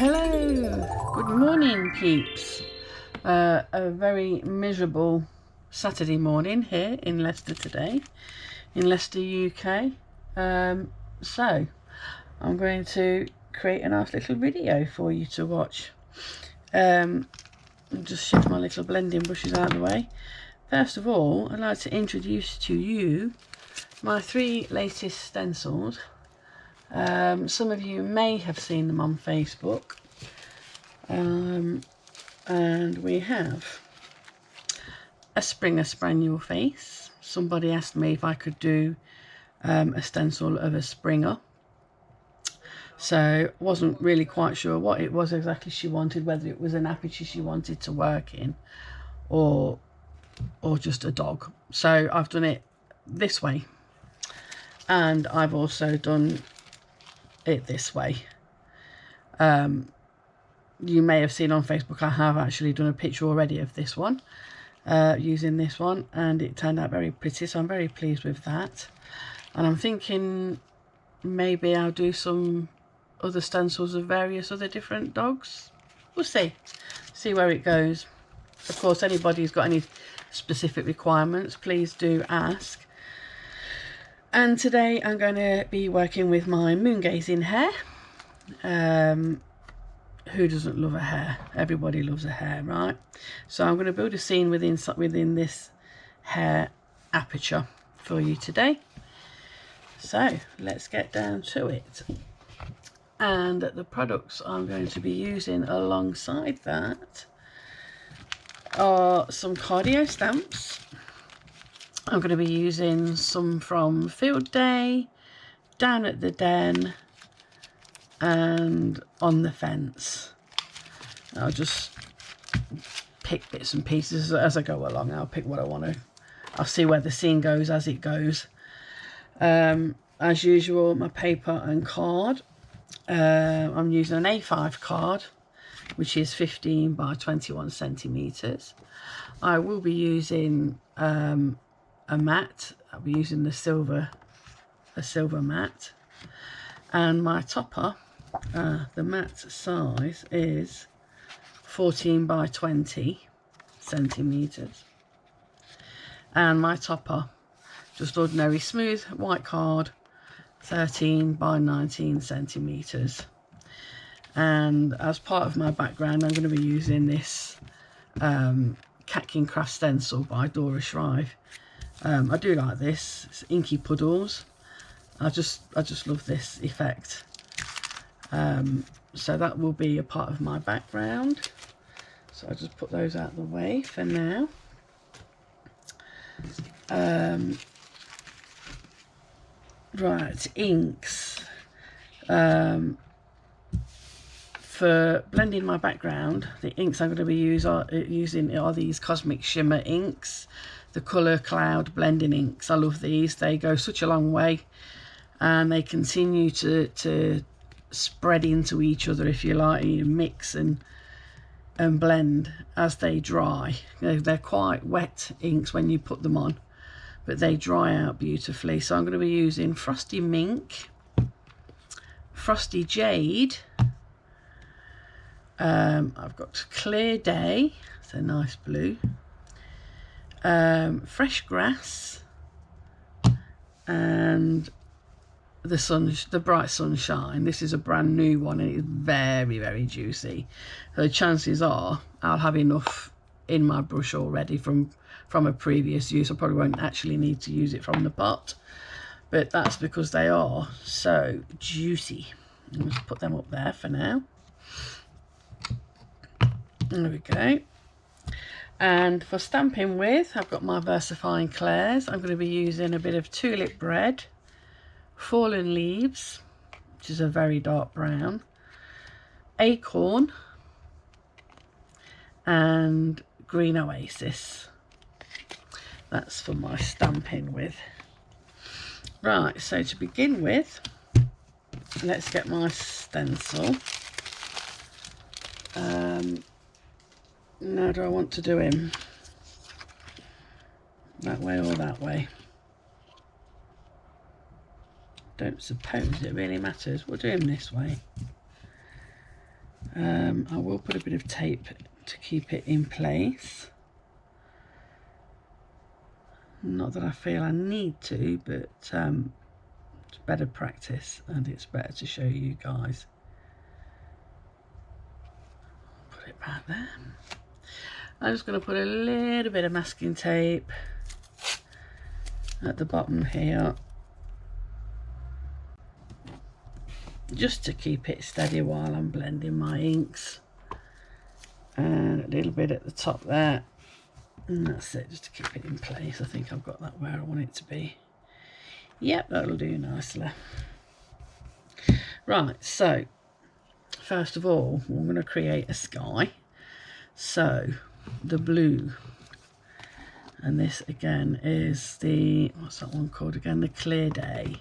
Hello, good morning peeps. A very miserable Saturday morning here in Leicester today, in Leicester, UK. So I'm going to create a nice little video for you to watch. Just shift my little blending brushes out of the way. First of all, I'd like to introduce to you my 3 latest stencils. Some of you may have seen them on Facebook, and we have a Springer Spaniel face. Somebody asked me if I could do a stencil of a Springer, so wasn't really quite sure what it was exactly she wanted, whether it was an aperture she wanted to work in or just a dog. So I've done it this way, and I've also done it this way. You may have seen on Facebook I have actually done a picture already of this one, using this one, and it turned out very pretty, so I'm very pleased with that. And I'm thinking maybe I'll do some other stencils of various other different dogs. We'll see where it goes. Of course, anybody who's got any specific requirements, please do ask. And today I'm going to be working with my moon gazing hare. Who doesn't love a hare? Everybody loves a hare, right? So I'm going to build a scene within this hare aperture for you today. So let's get down to it. And the products I'm going to be using alongside that are some cardio stamps. I'm going to be using some from Field Day, Down at the Den, and On the Fence. I'll just pick bits and pieces as I go along. I'll pick what I want to. I'll see where the scene goes as it goes. As usual, my paper and card. I'm using an A5 card, which is 15 by 21 centimeters. I will be using a mat. I'll be using a silver mat, and my topper, the mat size is 14 by 20 centimeters, and my topper, just ordinary smooth white card, 13 by 19 centimeters. And as part of my background, I'm going to be using this Catkin Craft stencil by Dora Shrive. I do like this. It's inky puddles. I just love this effect. So that will be a part of my background. So I'll just put those out of the way for now. Right, inks. For blending my background, the inks I'm going to be using are these Cosmic Shimmer inks, the Colour Cloud blending inks. I love these. They go such a long way, and they continue to spread into each other, if you like, you mix and blend as they dry. They're quite wet inks when you put them on, but they dry out beautifully. So I'm going to be using Frosty Mink, Frosty Jade, I've got Clear Day, it's a nice blue, Fresh Grass, and the Bright Sunshine. This is a brand new one, and it's very, very juicy. So chances are I'll have enough in my brush already from a previous use. I probably won't actually need to use it from the pot, but that's because they are so juicy. I'll just put them up there for now. There we go. And for stamping with, I've got my VersaFine Clairs. I'm going to be using a bit of Tulip Red, Fallen Leaves, which is a very dark brown, Acorn, and Green Oasis. That's for my stamping with. Right, so to begin with, let's get my stencil. Now, do I want to do him that way or that way? Don't suppose it really matters. We'll do him this way. I will put a bit of tape to keep it in place. Not that I feel I need to, but it's better practice and it's better to show you guys. Put it back there. I'm just going to put a little bit of masking tape at the bottom here, just to keep it steady while I'm blending my inks, and a little bit at the top there, and that's it, just to keep it in place. I think I've got that where I want it to be. Yep, that'll do nicely. Right, so first of all, I'm going to create a sky. So the blue, and this again is the, what's that one called again, the Clear Day.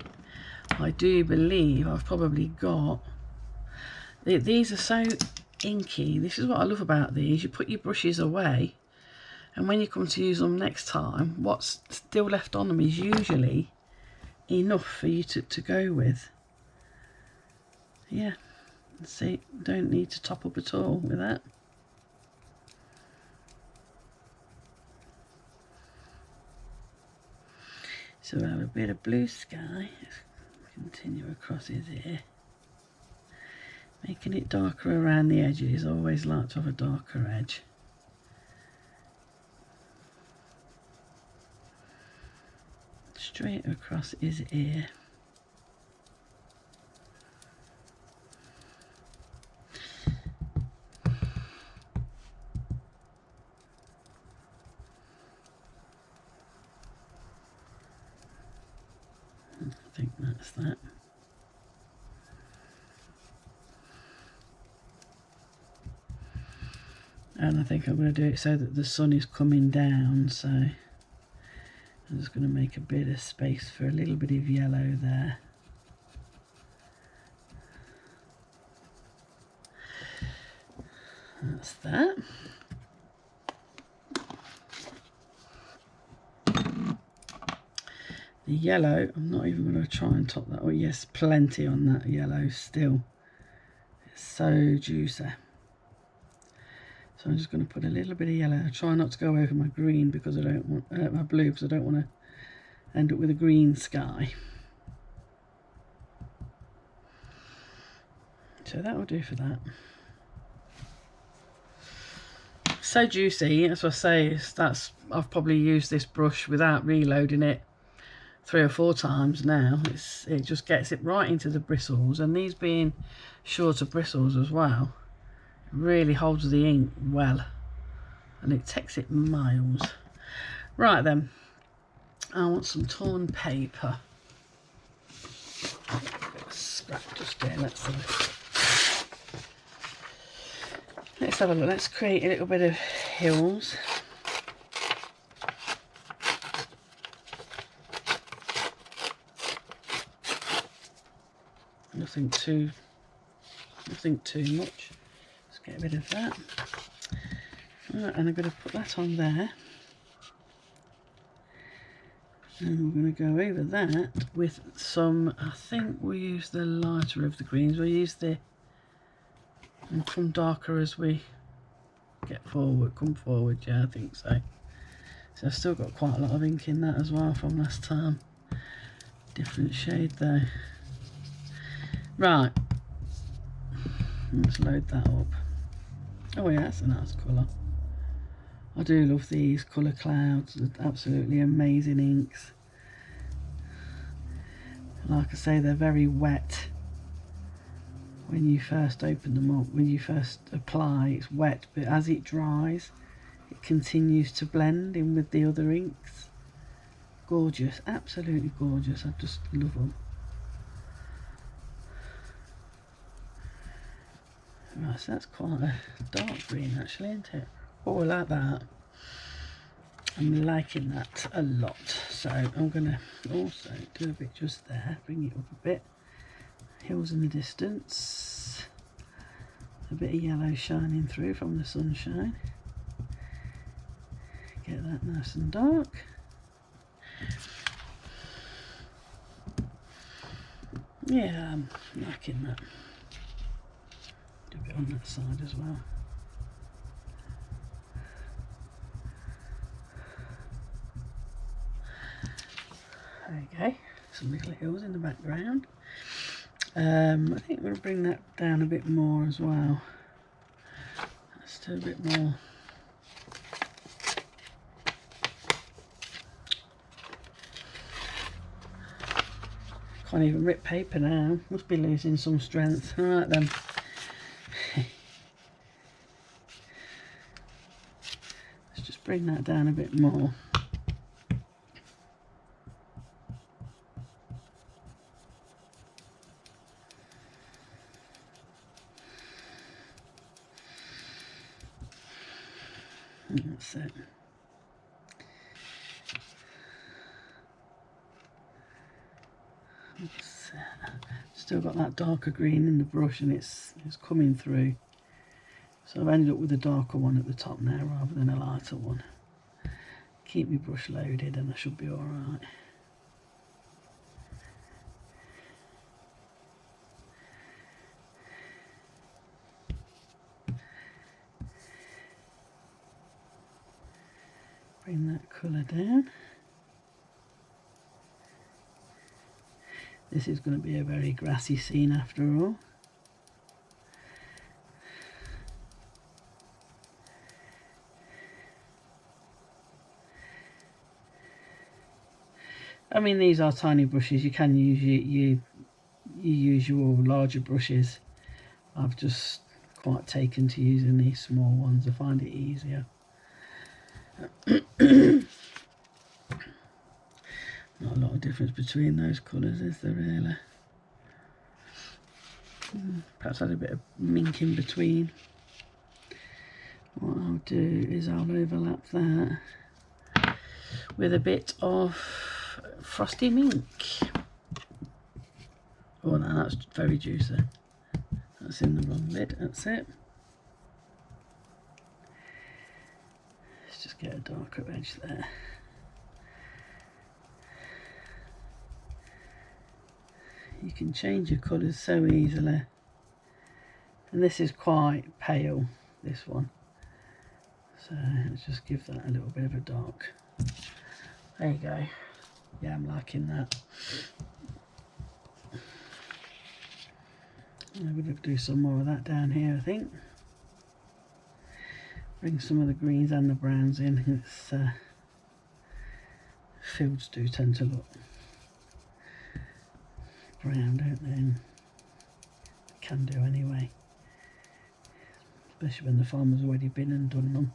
I do believe I've probably got, these are so inky. This is what I love about these. You put your brushes away, and when you come to use them next time, what's still left on them is usually enough for you to go with. Yeah, see, don't need to top up at all with that. So we'll have a bit of blue sky. Continue across his ear, making it darker around the edges. I always like to have a darker edge. Straight across his ear. I think that's that. And I think I'm going to do it so that the sun is coming down, so I'm just going to make a bit of space for a little bit of yellow there. That's that. The yellow, I'm not even going to try and top that. Oh yes, plenty on that yellow still. It's so juicy. So I'm just going to put a little bit of yellow. I try not to go over my green because I don't want my blue, because I don't want to end up with a green sky. So that will do for that. So juicy, as I say, I've probably used this brush without reloading it 3 or 4 times now. It just gets it right into the bristles, and these being shorter bristles as well, really holds the ink well, and it takes it miles. Right then, I want some torn paper. A bit of scrap just there. Let's have a look. Let's create a little bit of hills. Nothing too much. Let's get a bit of that. Right, and I'm going to put that on there. And we're going to go over that with some, I think we'll use the lighter of the greens. We'll use the, and come darker as we come forward, yeah, I think so. So I've still got quite a lot of ink in that as well from last time. Different shade though. Right, let's load that up. Oh yeah, that's a nice colour. I do love these colour clouds. They're absolutely amazing inks. Like I say, they're very wet when you first open them up. When you first apply, it's wet, but as it dries, it continues to blend in with the other inks. Gorgeous, absolutely gorgeous. I just love them. Right, so that's quite a dark green actually, isn't it? Oh, I like that. I'm liking that a lot. So I'm going to also do a bit just there, bring it up a bit. Hills in the distance. A bit of yellow shining through from the sunshine. Get that nice and dark. Yeah, I'm liking that. Do a bit on that side as well. There you go, some little hills in the background. I think we'll bring that down a bit more as well. Let's do a bit more. Can't even rip paper now, must be losing some strength. Alright then. Let's just bring that down a bit more. That's it. Still got that darker green in the brush, and it's coming through. So I've ended up with a darker one at the top now rather than a lighter one. Keep my brush loaded and I should be alright. Bring that colour down. This is going to be a very grassy scene after all. I mean, these are tiny brushes. You can use you use your larger brushes. I've just quite taken to using these small ones. I find it easier. Not a lot of difference between those colours, is there really? Perhaps add a bit of mink in between. What I'll do is I'll overlap that with a bit of frosty mink. Oh no, that's very juicy. That's in the wrong lid, that's it. Let's just get a darker edge there. You can change your colours so easily, and this is quite pale, this one, so let's just give that a little bit of a dark. There you go. Yeah, I'm liking that. I'm going to do some more of that down here, I think. Bring some of the greens and the browns in. It's fields do tend to look brown, don't they? And can do anyway, especially when the farmer's already been and done them.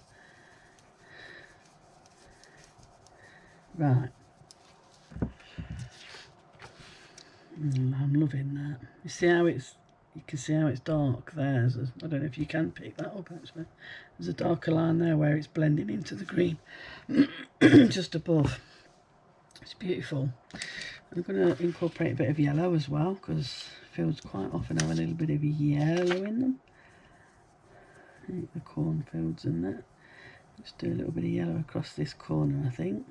Right. I'm loving that. You see how it's, you can see how it's dark there. I don't know if you can pick that up actually. There's a darker line there where it's blending into the green just above. It's beautiful. I'm going to incorporate a bit of yellow as well, because fields quite often have a little bit of yellow in them. I think the cornfields and that. Just do a little bit of yellow across this corner, I think.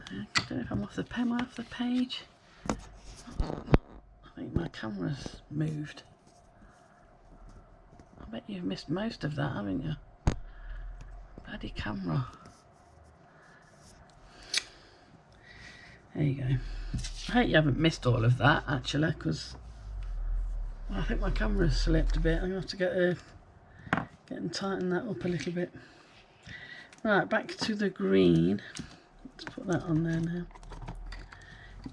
I don't know if I'm off the pen, am I off the page? I think my camera's moved. I bet you've missed most of that, haven't you? Bloody camera. There you go. I hope you haven't missed all of that actually, because I think my camera's slipped a bit. I'm going to have to get and tighten that up a little bit. Right, back to the green. Let's put that on there now.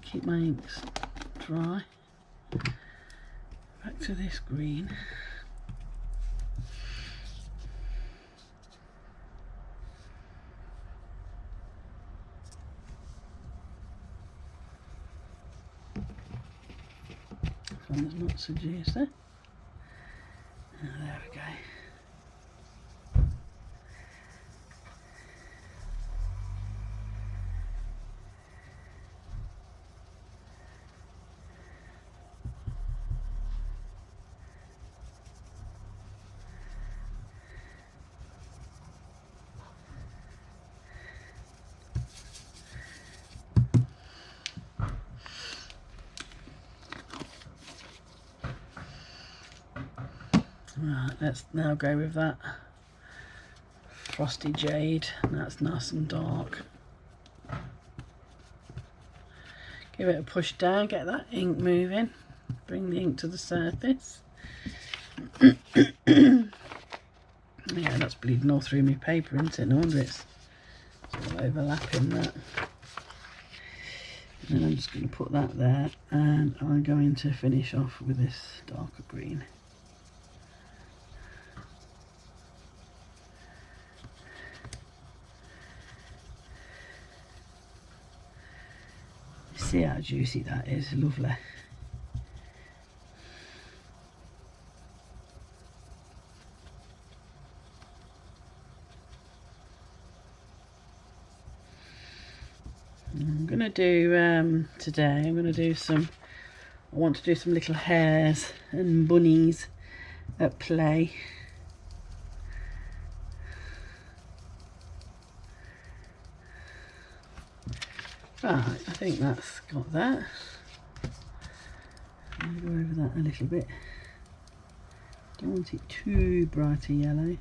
Keep my inks dry. Back to this green. This one is not so juicy. There we go. Right, let's now go with that frosty jade. That's nice and dark. Give it a push down, get that ink moving, bring the ink to the surface. Yeah, that's bleeding all through my paper, isn't it? No wonder it's all overlapping that. And then I'm just going to put that there, and I'm going to finish off with this darker green. See how juicy that is, lovely. I'm going to do today, I'm going to do some, I want to do some little hares and bunnies at play. Right, I think that's got that. I'm going to go over that a little bit. Don't want it too bright a yellow.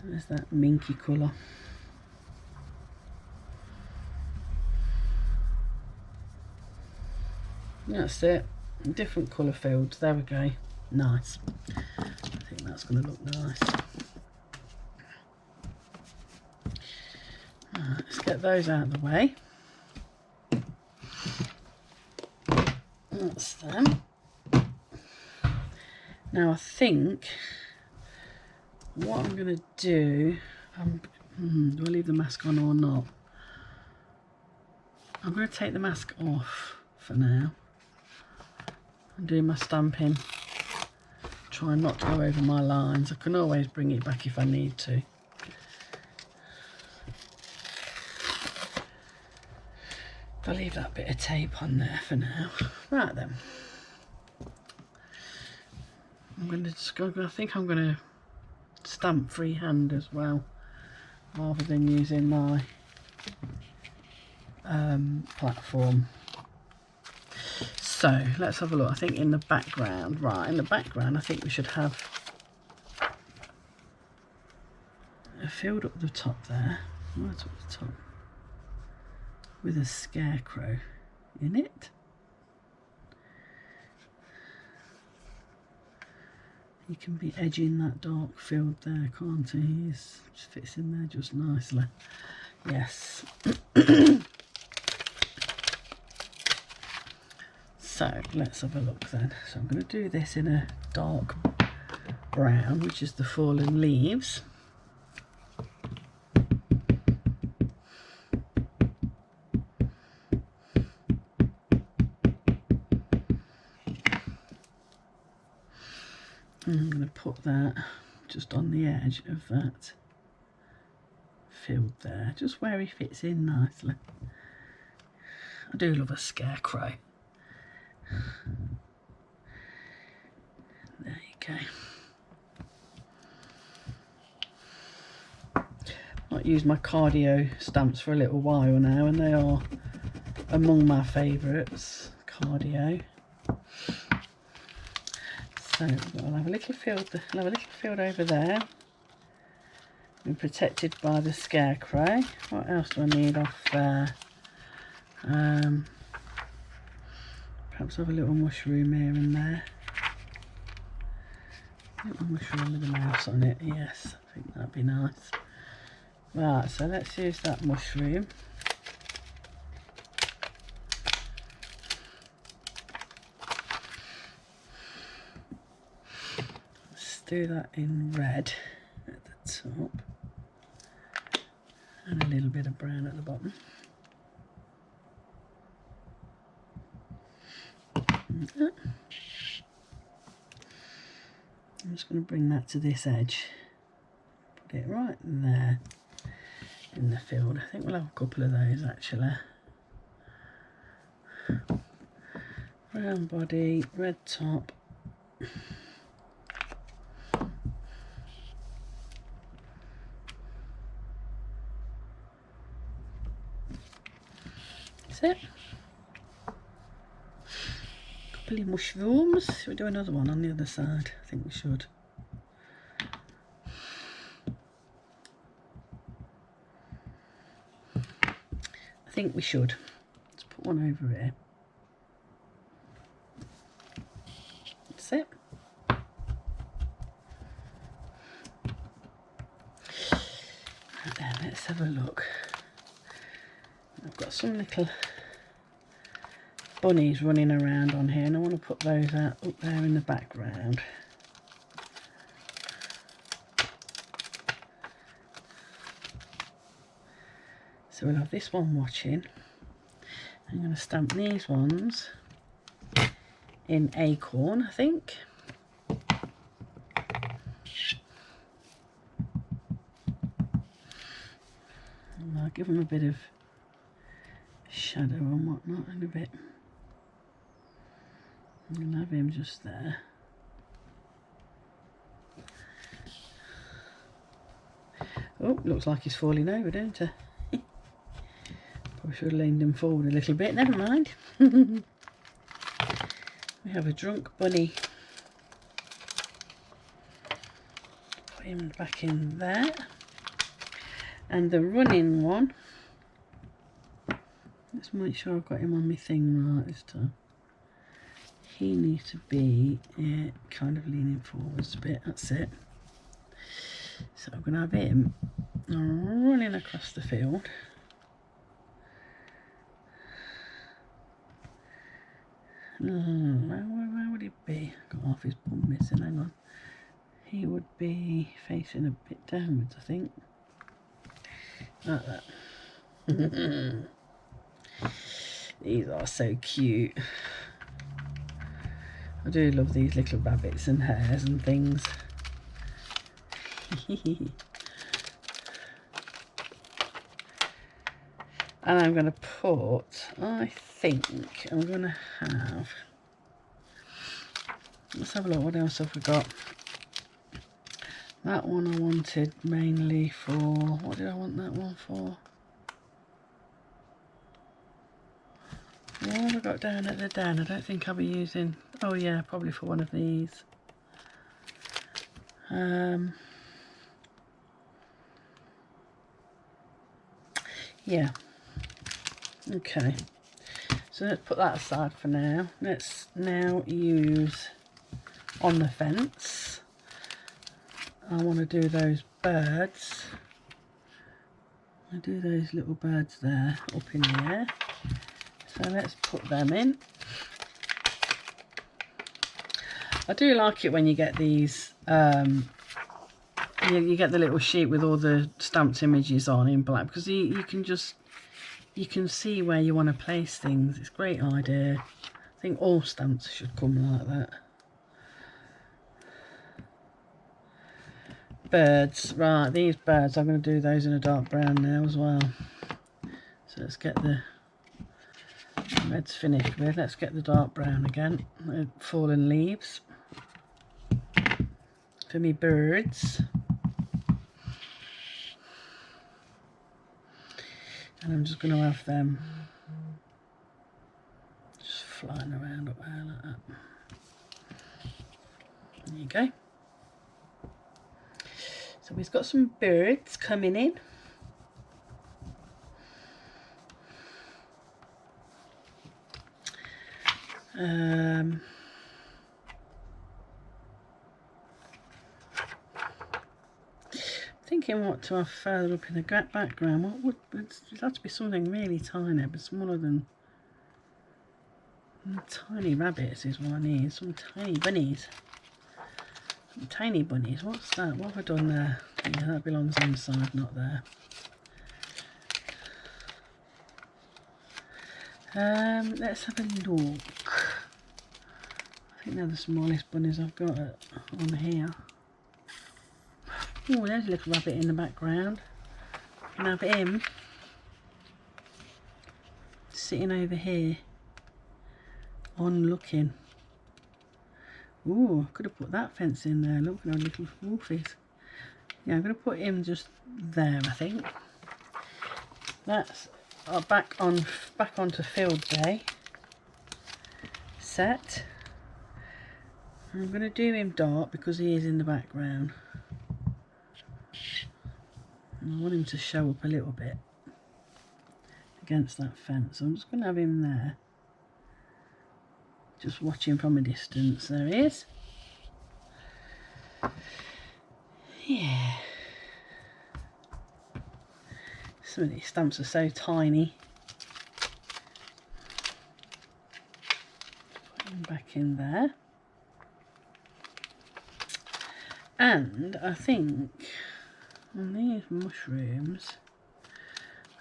There's that minky colour. That's it. Different colour fields. There we go. Nice. I think that's going to look nice. Right, let's get those out of the way. That's them. Now I think what I'm going to do, do I leave the mask on or not? I'm going to take the mask off for now. I'm doing my stamping, trying not to go over my lines. I can always bring it back if I need to. I'll leave that bit of tape on there for now. Right then. I'm going to just go, I think I'm going to stamp freehand as well, rather than using my platform. So let's have a look. I think in the background, right, in the background I think we should have a field up the top there, right up the top, with a scarecrow in it. He can be edging that dark field there, can't he? He just fits in there just nicely. Yes. So let's have a look then. So I'm going to do this in a dark brown, which is the fallen leaves. I'm going to put that just on the edge of that field there, just where he fits in nicely. I do love a scarecrow. There you go. I've used my cardio stamps for a little while now, and they are among my favourites. Cardio. So I'll have a little field. I'll have a little field over there. Been protected by the scarecrow. What else do I need off there? Perhaps have a little mushroom here and there. A little mushroom with a mouse on it. Yes, I think that'd be nice. Right, so let's use that mushroom. Let's do that in red at the top. And a little bit of brown at the bottom. I'm just going to bring that to this edge. Put it right there in the field. I think we'll have a couple of those actually. Brown body, red top. That's it. purpley mushrooms. Should we do another one on the other side? I think we should. I think we should. Let's put one over here. That's it. Right then, let's have a look. I've got some little bunnies running around on here, and I want to put those out up there in the background. So we'll have this one watching. I'm going to stamp these ones in acorn, I think. And I'll give them a bit of shadow and whatnot in a bit. I'm going to have him just there. Oh, looks like he's falling over, don't he? Probably should have leaned him forward a little bit, never mind. We have a drunk bunny. Put him back in there. And the running one, let's make sure I've got him on my thing right this time. He needs to be kind of leaning forwards a bit, that's it. So I'm going to have him running across the field. Where would he be? Got half his bum missing, hang on. He would be facing a bit downwards, I think. Like that. These are so cute. I do love these little rabbits and hares and things. And I'm going to put, I think I'm going to have, let's have a look, what else have we got? That one I wanted mainly for, what did I want that one for? What have I got down at the down? I don't think I'll be using, oh yeah, probably for one of these. Yeah. Okay, so let's put that aside for now. Let's now use on the fence. I want to do those birds. I do those little birds there up in the air. So let's put them in. I do like it when you get these, you get the little sheet with all the stamped images on in black, because you can just, you can see where you want to place things. It's a great idea. I think all stamps should come like that. Birds, right, these birds, I'm going to do those in a dark brown now as well. So let's get the red's finished with, let's get the dark brown again. Fallen leaves for me birds. And I'm just going to have them just flying around up there like that. There you go. So we've got some birds coming in. Thinking what to have further up in the background. What would it'd have to be something really tiny, but smaller than tiny rabbits is what I need. Some tiny bunnies. Some tiny bunnies. What's that? What have I done there? Yeah, that belongs on the side, not there. Let's have a look. I think they're the smallest bunnies I've got on here. Oh, there's a little rabbit in the background. I can have him sitting over here on looking. Oh, I could have put that fence in there. Look at how little wolf is. Yeah, I'm going to put him just there, I think. That's back onto field day. Set. I'm going to do him dark because he is in the background. And I want him to show up a little bit against that fence. So I'm just going to have him there. Just watching from a distance. There he is. Yeah. Some of these stamps are so tiny. Put him back in there. And I think on these mushrooms,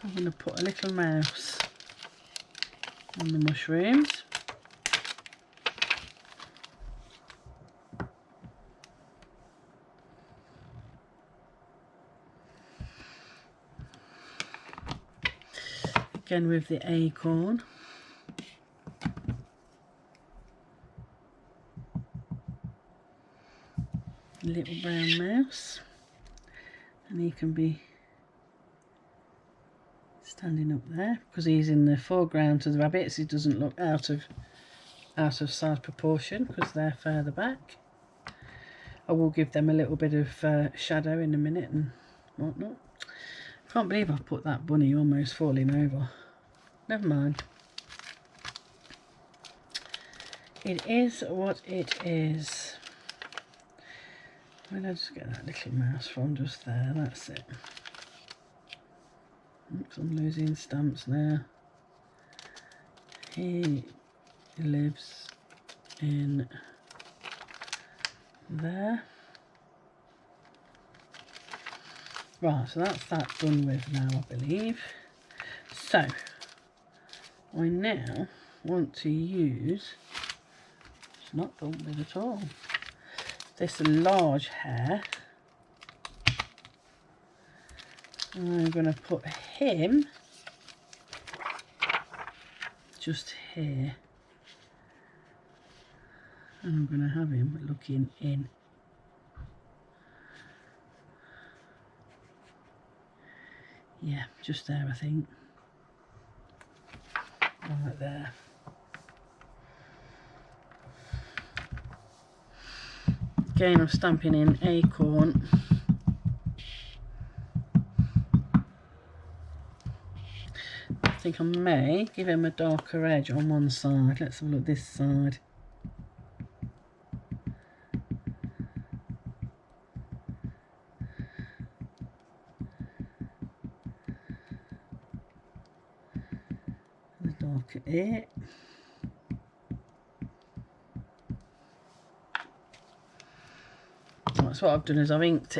I'm going to put a little mouse on the mushrooms. Again with the acorn. Little brown mouse, and he can be standing up there because he's in the foreground to the rabbits. He doesn't look out of size proportion because they're further back. I will give them a little bit of shadow in a minute and whatnot. Can't believe I've put that bunny almost falling over. Never mind. It is what it is. Where did I just get that little mouse from? Just there, that's it. Oops, I'm losing stamps now. He lives in there. Right, so that's that done with now, I believe. So, I now want to use, it's not done with at all, this large hair. I'm going to put him just here, and I'm going to have him looking in. Yeah, just there I think. Right there. Again, I'm stamping in acorn. I think I may give him a darker edge on one side. Let's have a look this side. The darker it. So what I've done is I've inked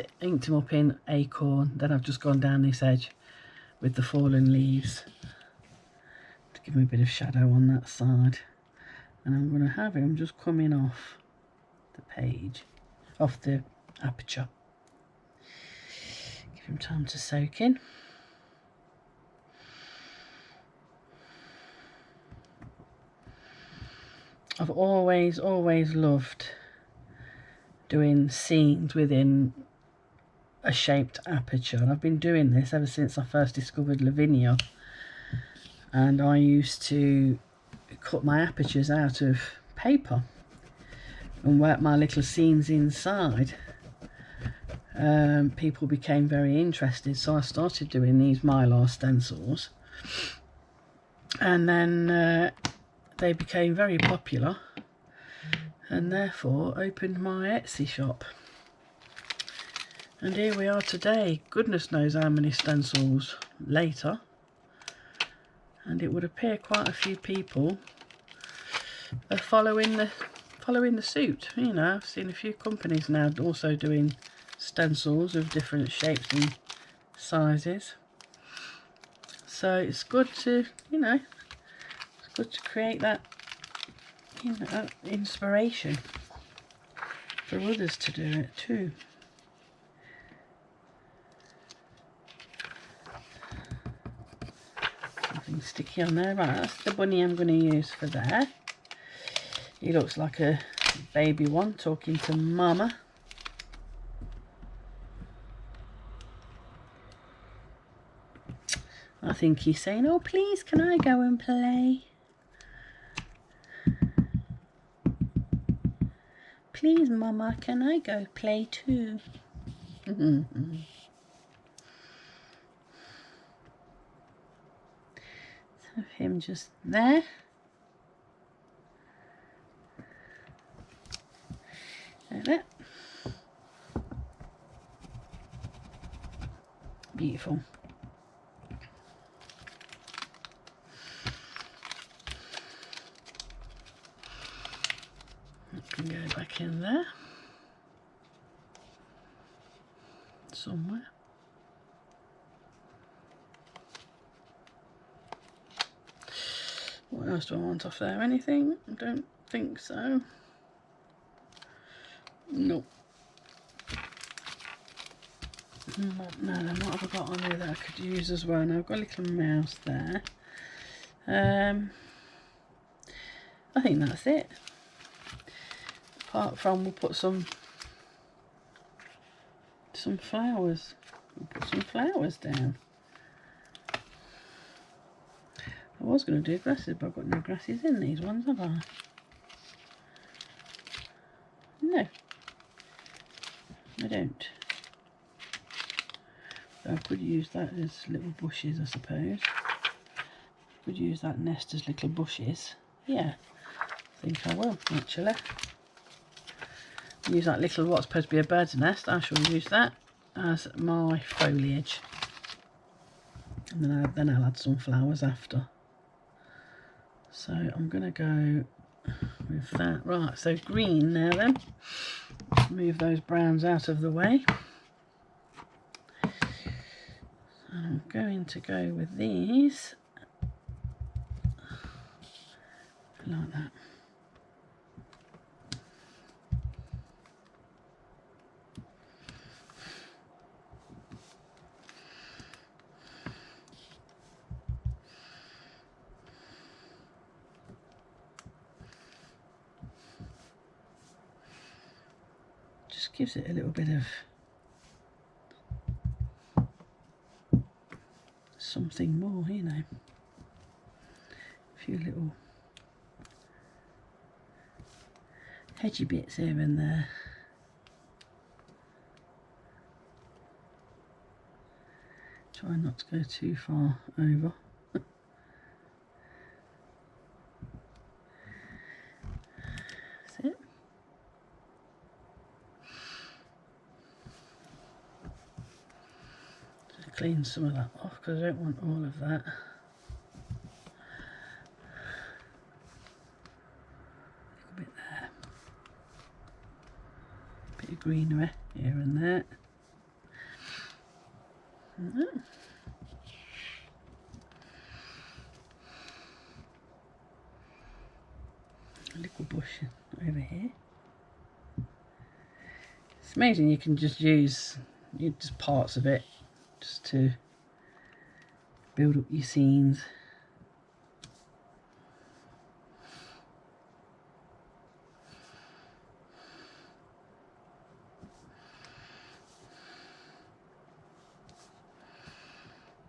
him up in acorn, then I've just gone down this edge with the fallen leaves to give him a bit of shadow on that side. And I'm going to have him just coming off the page, off the aperture. Give him time to soak in. I've always loved doing scenes within a shaped aperture, and I've been doing this ever since I first discovered Lavinia, and I used to cut my apertures out of paper and work my little scenes inside. People became very interested, so I started doing these Mylar stencils, and then they became very popular, and therefore opened my Etsy shop. And here we are today, goodness knows how many stencils later, and it would appear quite a few people are following the suit. You know, I've seen a few companies now also doing stencils of different shapes and sizes, so it's good to, you know, it's good to create that, you know, inspiration for others to do it too. Something sticky on there. Right, that's the bunny I'm going to use for there. He looks like a baby one talking to mama. I think he's saying, oh please, can I go and play? Please, Mama, can I go play too? Have him just there. Like that. Beautiful. That can go back in there somewhere. What else do I want off there? Anything? I don't think so. Nope. No, what have I got on here that I could use as well? Now I've got a little mouse there. I think that's it. Apart from we'll put some flowers. We'll put some flowers down. I was going to do grasses, but I've got no grasses in these ones, have I? No, I don't. So I could use that as little bushes, I suppose. Could use that nest as little bushes. Yeah, I think I will, actually. Use that little, what's supposed to be a bird's nest. I shall use that as my foliage. And then I'll add some flowers after. So I'm going to go with that. Right, so green now then. Move those browns out of the way. And I'm going to go with these. Like that. Just gives it a little bit of something more, you know. A few little hedgy bits here and there. Try not to go too far over. That's it. Just clean some of that off because I don't want all of that. A bit there. Bit of greenery here and there. A little bush over here. It's amazing you can just use just parts of it just to build up your scenes.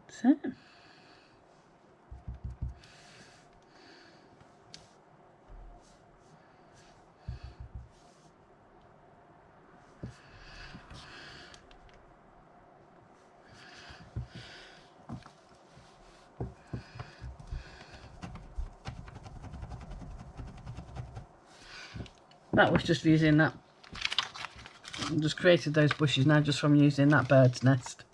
So that was just using that. I just created those bushes now just from using that bird's nest.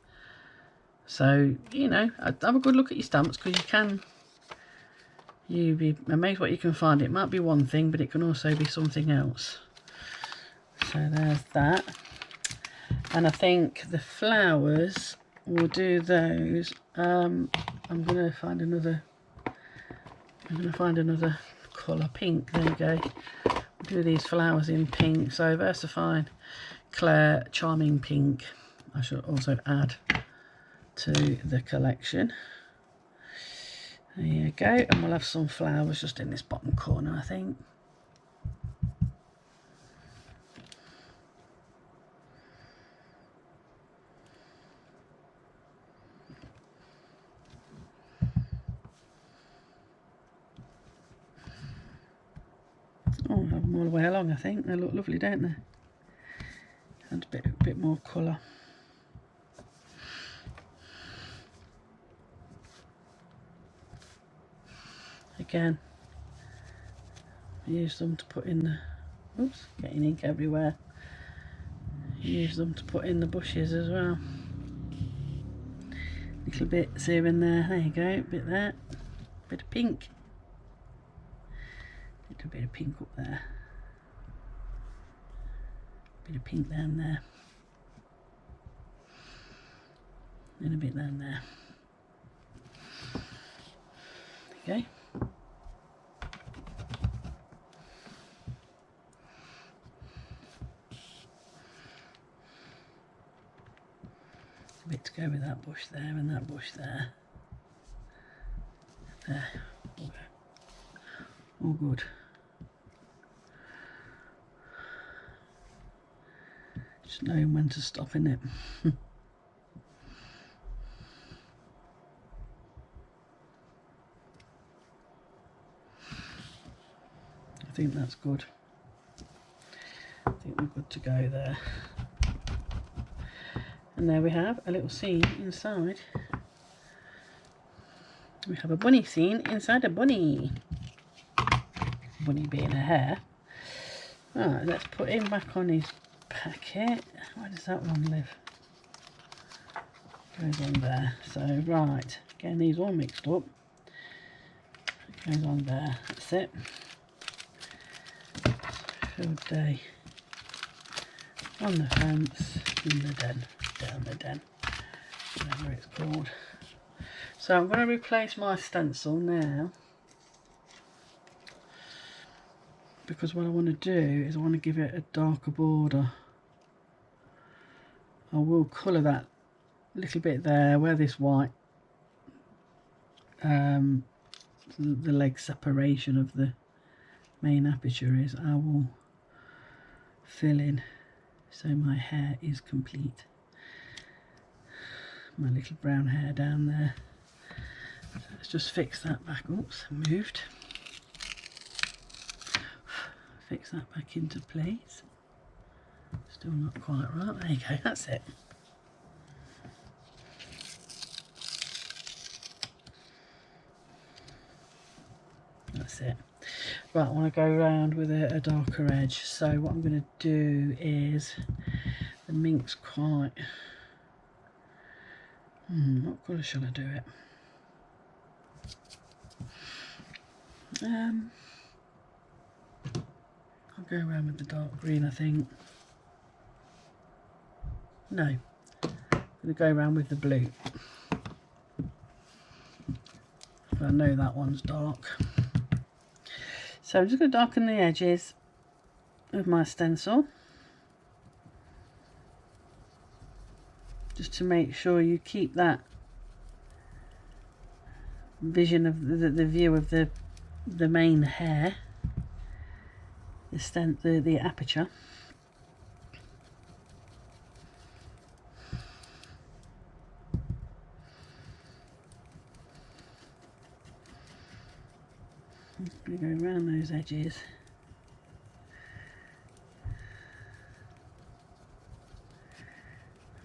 So, you know, have a good look at your stamps because you'd be amazed what you can find. It might be one thing, but it can also be something else. So there's that. And I think the flowers, we'll do those. I'm going to find another colour, pink. There you go. Do these flowers in pink. So Versifine Claire Charming Pink I shall also add to the collection. There you go, and we'll have some flowers just in this bottom corner, I think. Oh, them all the way along. I think they look lovely, don't they? And a bit more colour. Again, use them to put in the, oops, getting ink everywhere. Use them to put in the bushes as well. Little bits here and there. There you go, bit there, bit of pink. Little bit of pink up there. Bit of pink down there. And a bit down there. Okay. A bit to go with that bush there and that bush there. There. Okay. All good. Just knowing when to stop in it. I think that's good. I think we're good to go there. And there we have a little scene inside. We have a bunny scene inside a bunny. Bunny being a hare. Right, let's put him back on his packet. Where does that one live? Goes on there. So, right, getting these all mixed up. It goes on there. That's it. Field day. On the fence. In the den. Down the den. Whatever it's called. So I'm going to replace my stencil now. Because what I want to do is I want to give it a darker border. I will colour that little bit there where this white the leg separation of the main aperture is. I will fill in so my hair is complete. My little brown hair down there. So let's just fix that back. Oops, moved. Fix that back into place. Still not quite right. There you go, that's it. That's it. Right, I want to go around with a darker edge. So what I'm going to do is, the mink's quite... what colour shall I do it? I'll go around with the dark green, I think. No, I'm going to go around with the blue. I know that one's dark. So I'm just going to darken the edges of my stencil. Just to make sure you keep that vision of the view of the main hair, the aperture. I'm going to go around those edges.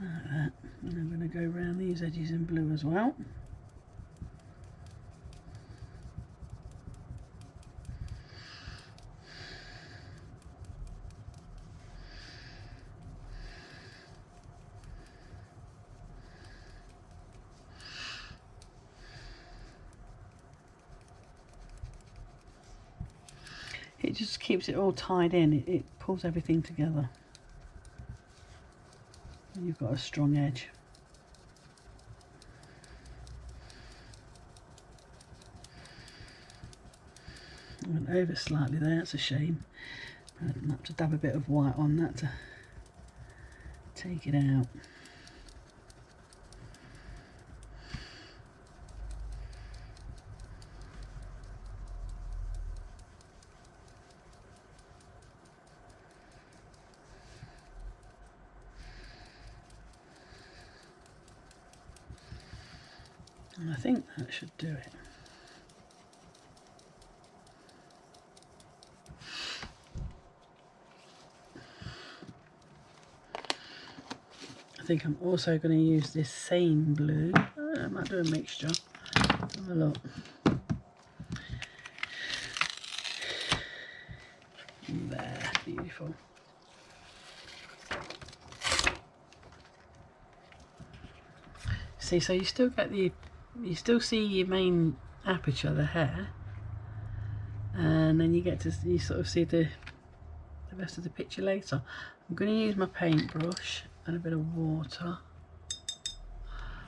Like that. And I'm going to go around these edges in blue as well. It just keeps it all tied in. It pulls everything together. And you've got a strong edge. I went over slightly there, that's a shame. I have to dab a bit of white on that to take it out. And I think that should do it. think I'm also going to use this same blue. I might do a mixture. Have a look. There, beautiful. See, so you still get you still see your main aperture, the hair, and then you sort of see the rest of the picture later. I'm going to use my paintbrush and a bit of water.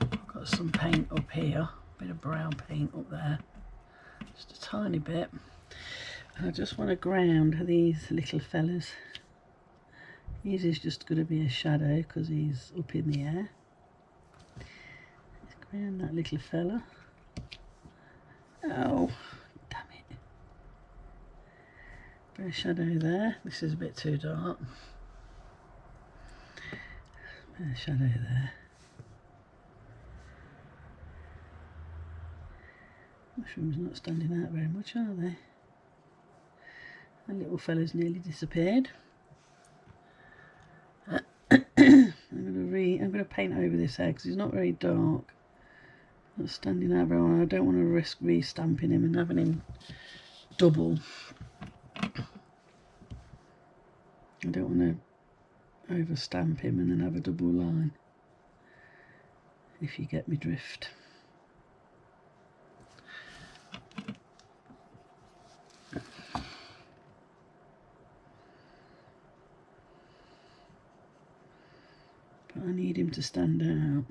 I've got some paint up here, a bit of brown paint up there, just a tiny bit. And I just want to ground these little fellas. His is just going to be a shadow because he's up in the air. Let's ground that little fella. Oh, damn it. Bit of shadow there. This is a bit too dark. Bit of shadow there. Mushrooms not standing out very much, are they? That little fella's nearly disappeared. I'm going to paint over this hair because it's not very dark. Not standing out very well. I don't want to risk re-stamping him and having him double. I don't want to over-stamp him and then have a double line, if you get me drift. But I need him to stand out.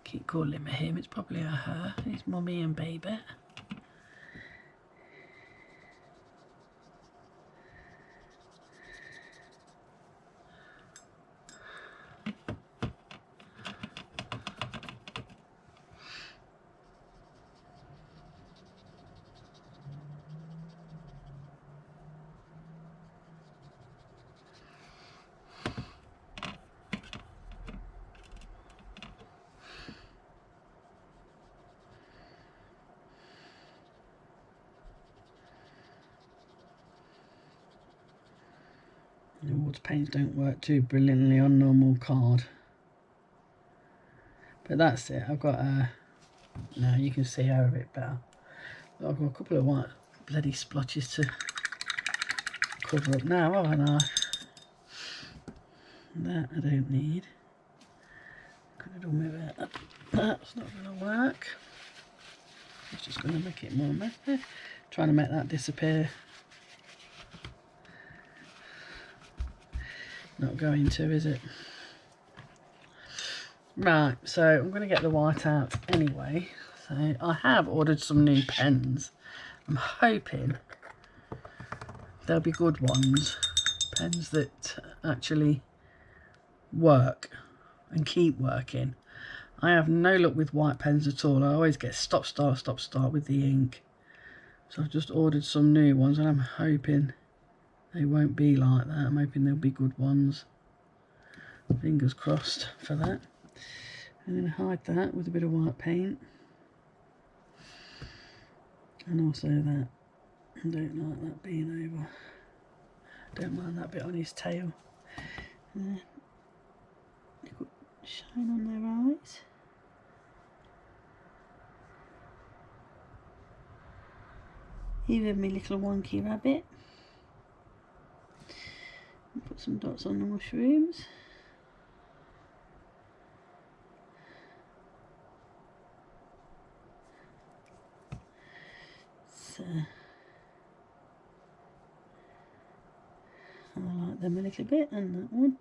Keep calling him a him, it's probably a her. It's mummy and baby. The water paints don't work too brilliantly on normal card. But that's it. I've got a... Now you can see her a bit better. I've got a couple of white bloody splotches to cover up now, haven't I? That I don't need. Could have done with it. That's not going to work. It's just going to make it more messy. Trying to make that disappear. Not going to, is it? Right, so I'm going to get the white out anyway. So I have ordered some new pens. I'm hoping they'll be good ones. Pens that actually work and keep working. I have no luck with white pens at all. I always get stop, start with the ink. So I've just ordered some new ones and I'm hoping they won't be like that. I'm hoping they'll be good ones. Fingers crossed for that. I'm going to hide that with a bit of white paint. And also that. I don't like that being over. Don't mind that bit on his tail. Shine on their eyes. Even me little wonky rabbit. Put some dots on the mushrooms. So I like them a little bit, and that one.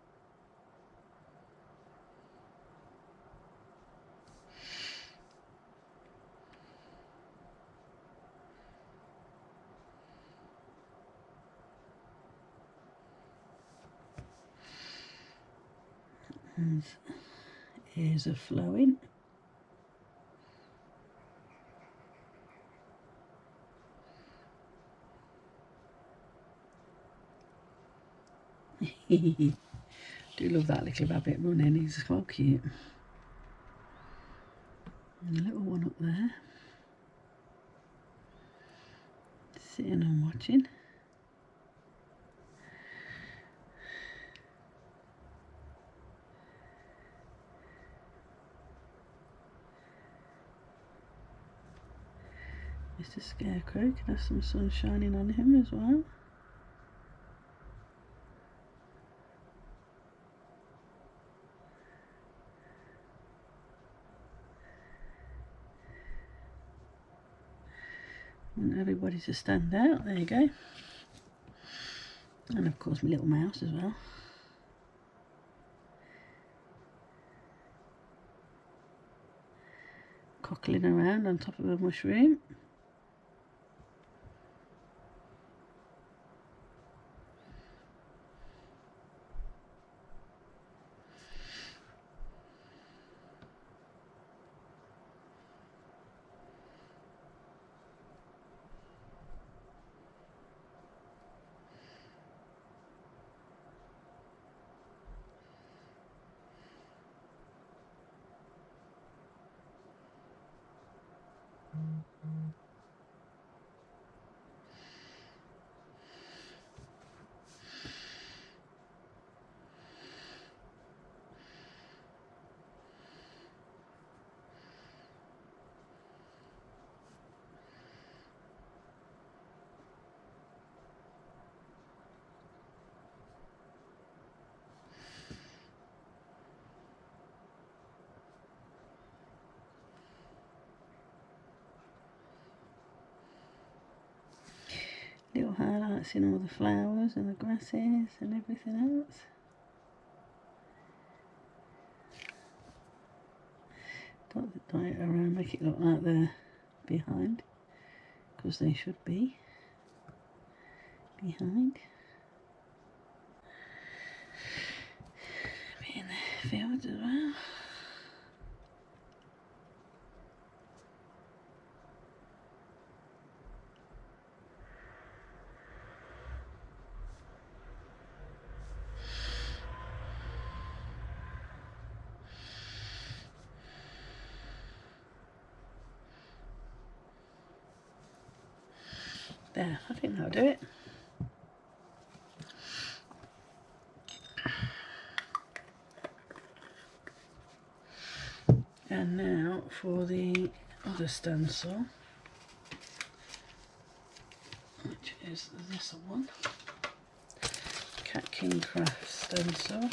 And ears are flowing. Do love that little rabbit running, he's so cute. And a little one up there, sitting and watching. Mr. Scarecrow can have some sun shining on him as well. Want everybody to stand out. There you go. And of course my little mouse as well. Cockling around on top of a mushroom. Little highlights in all the flowers and the grasses and everything else. Dot it around, make it look like they're behind, because they should be behind. Be in the fields as well. There, I think that'll do it. And now for the other stencil, which is this one, Cat King Craft stencil.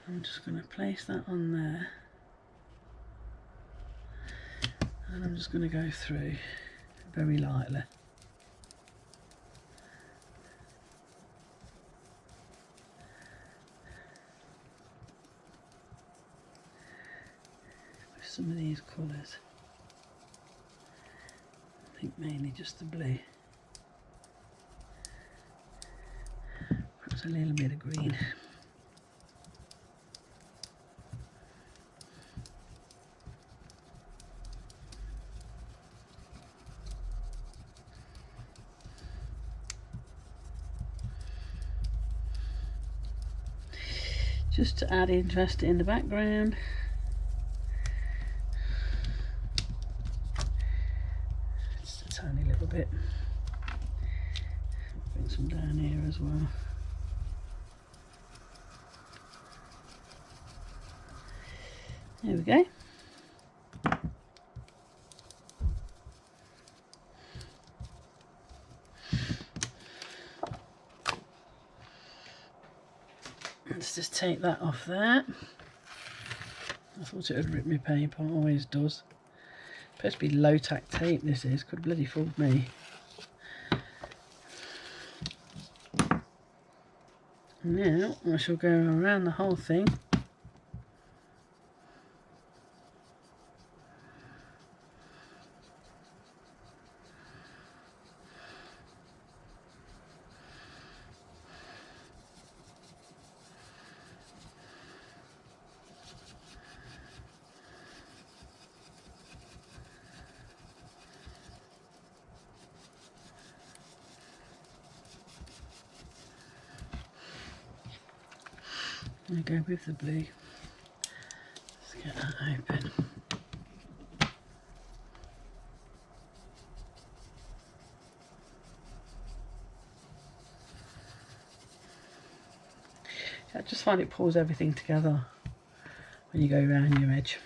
I'm just going to place that on there, and I'm just going to go through very lightly. With some of these colours. I think mainly just the blue. Perhaps a little bit of green. Just to add interest in the background. Just a tiny little bit. Bring some down here as well. There we go. Let's just take that off there. I thought it would rip my paper, always does. Supposed to be low tack tape, this is, could bloody fooled me. Now I shall go around the whole thing. I go with the blue. Let's get that open. I just find it pulls everything together when you go around your edge.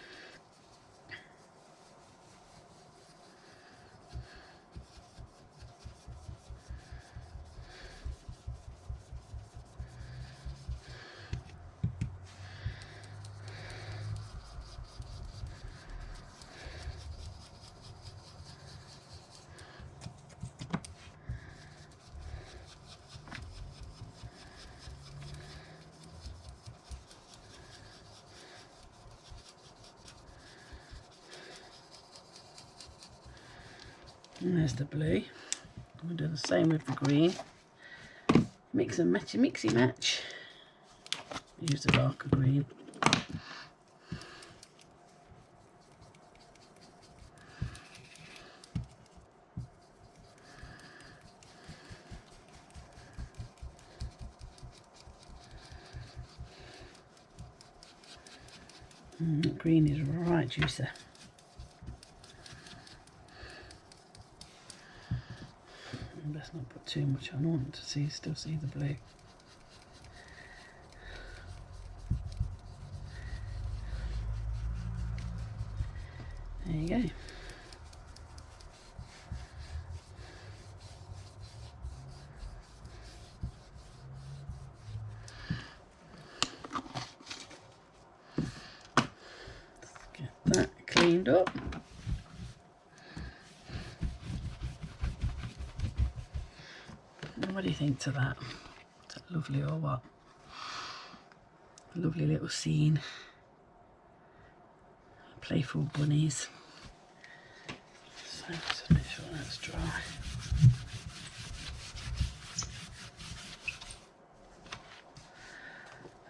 And there's the blue. We'll do the same with the green. Mix and matchy mixy match. Use the darker green. Green is right juicy. Let's not put too much on. I want to still see the blue. There you go. Let's get that cleaned up. What do you think to that? Is that lovely or what? Lovely little scene. Playful bunnies. So just make sure that's dry.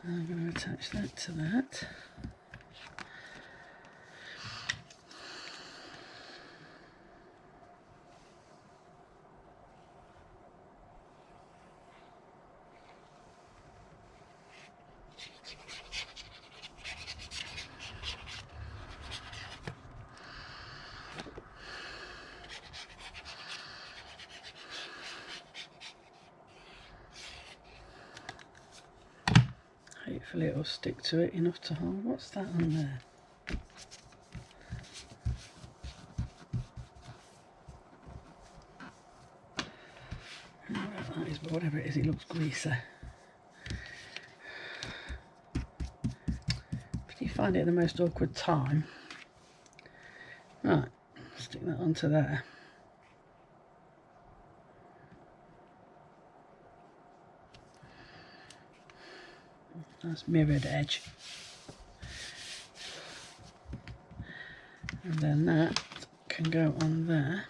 I'm going to attach that to that. Hopefully it'll stick to it enough to hold. What's that on there? I don't know what that is, but whatever it is, it looks greasy. If you find it at the most awkward time, right, stick that onto there. Nice mirrored edge. And then that can go on there.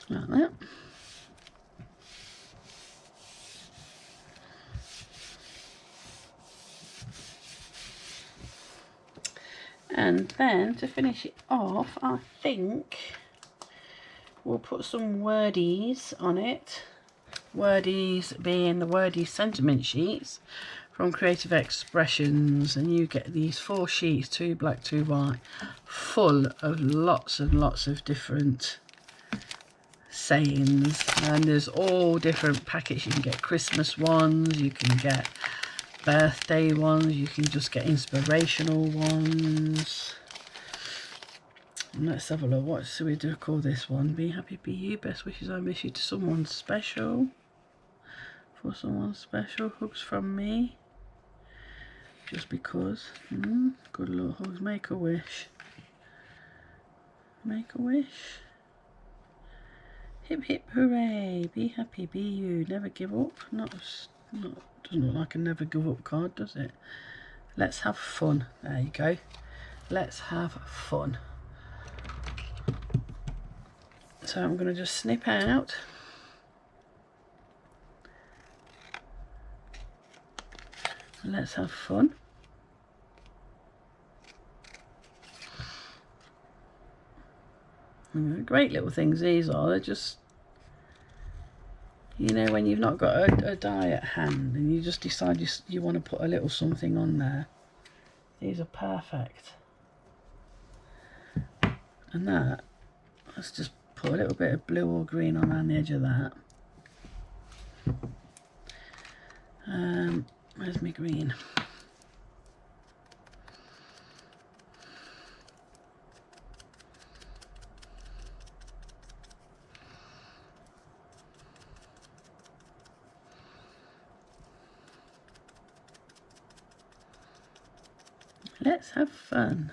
Like that. And then to finish it off, I think we'll put some wordies on it. Wordies being the wordies sentiment sheets from Creative Expressions, and you get these 4 sheets, 2 black, 2 white, full of lots and lots of different sayings, and there's all different packets. You can get Christmas ones, you can get birthday ones, you can just get inspirational ones. And let's have a look. What should we do? Call this one Be Happy, Be You. Best wishes I miss you to someone special. For someone special. Hugs from me. Just because. Good little hugs. Make a wish. Make a wish. Hip hip hooray, be happy, be you, never give up. Doesn't look like a never give up card, does it? Let's have fun. There you go. Let's have fun. So I'm going to just snip out. Let's have fun. Great little things these are. They're just, you know, when you've not got a die at hand and you just decide you want to put a little something on there. These are perfect. And that, let's just put a little bit of blue or green on the edge of that. Where's my green? Let's have fun.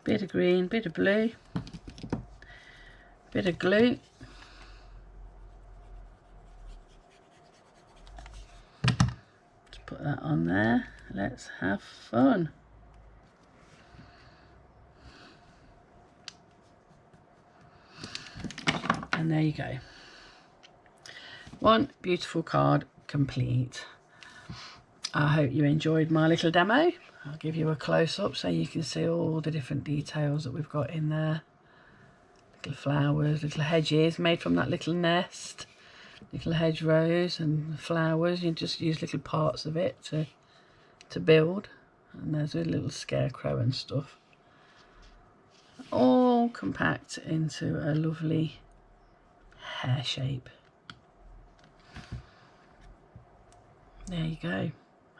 Bit of green, bit of blue, bit of glue. Let's put that on there. Let's have fun. And there you go. One beautiful card complete. I hope you enjoyed my little demo. I'll give you a close-up so you can see all the different details that we've got in there. Little flowers, little hedges made from that little nest. Little hedgerows and flowers. You just use little parts of it to build. And there's a little scarecrow and stuff. All compact into a lovely hair shape. There you go.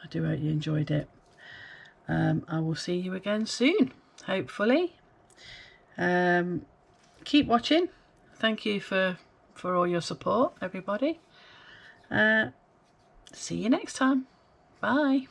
I do hope you enjoyed it. I will see you again soon, hopefully. Keep watching. Thank you for all your support, everybody. See you next time. Bye.